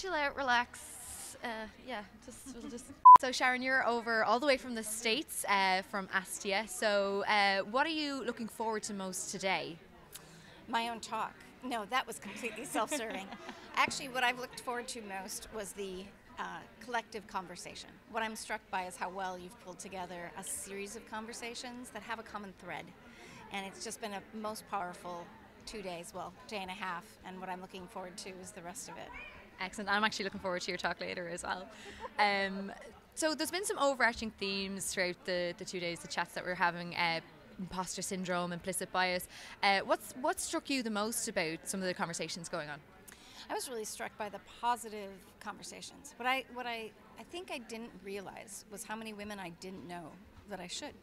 chill out, relax. Yeah, we'll just. So Sharon, you're over all the way from the States, from Astia. So what are you looking forward to most today? My own talk. No, that was completely self-serving. Actually, what I've looked forward to most was the collective conversation. What I'm struck by is how well you've pulled together a series of conversations that have a common thread. And it's just been a most powerful 2 days, well, day and a half, and what I'm looking forward to is the rest of it. Excellent. I'm actually looking forward to your talk later as well. So there's been some overarching themes throughout the 2 days, the chats that we're having, imposter syndrome, implicit bias. What struck you the most about some of the conversations going on? I was really struck by the positive conversations. What I think I didn't realize was how many women I didn't know that I should.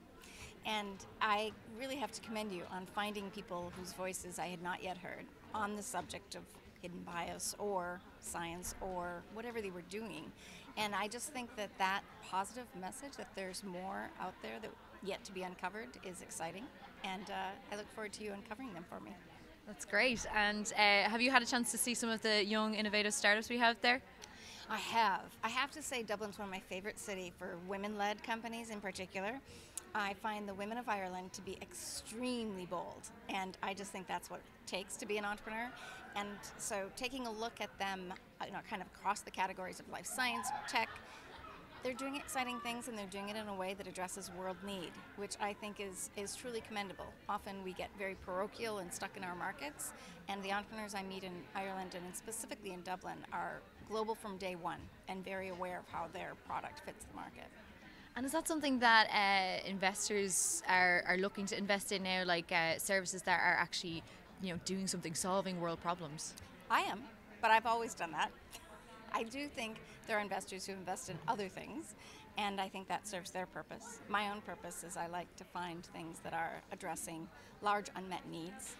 And I really have to commend you on finding people whose voices I had not yet heard on the subject of hidden bias or science or whatever they were doing. And I just think that that positive message that there's more out there that yet to be uncovered is exciting. And I look forward to you uncovering them for me. That's great. And have you had a chance to see some of the young, innovative startups we have there? I have. I have to say Dublin's one of my favorite cities for women-led companies in particular. I find the women of Ireland to be extremely bold, and I just think that's what it takes to be an entrepreneur. And so taking a look at them, kind of across the categories of life science, tech, they're doing exciting things, and they're doing it in a way that addresses world need, which I think is truly commendable. Often we get very parochial and stuck in our markets, and the entrepreneurs I meet in Ireland and specifically in Dublin are global from day one and very aware of how their product fits the market. And is that something that investors are looking to invest in now, like services that are actually, doing something, solving world problems? I am, but I've always done that. I do think there are investors who invest in other things, and I think that serves their purpose. My own purpose is I like to find things that are addressing large unmet needs,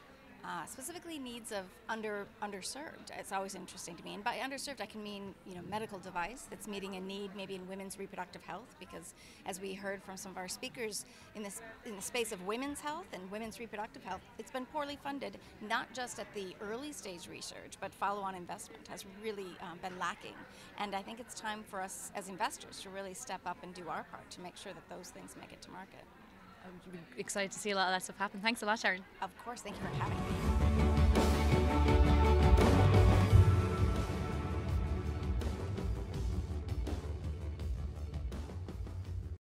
specifically needs of underserved. It's always interesting to me, and by underserved I can mean medical device that's meeting a need maybe in women's reproductive health, because as we heard from some of our speakers in the space of women's health and women's reproductive health, it's been poorly funded, not just at the early stage research, but follow-on investment has really been lacking. And I think it's time for us as investors to really step up and do our part to make sure that those things make it to market. I'm excited to see a lot of that stuff happen. Thanks a lot, Sharon. Of course, thank you for having me.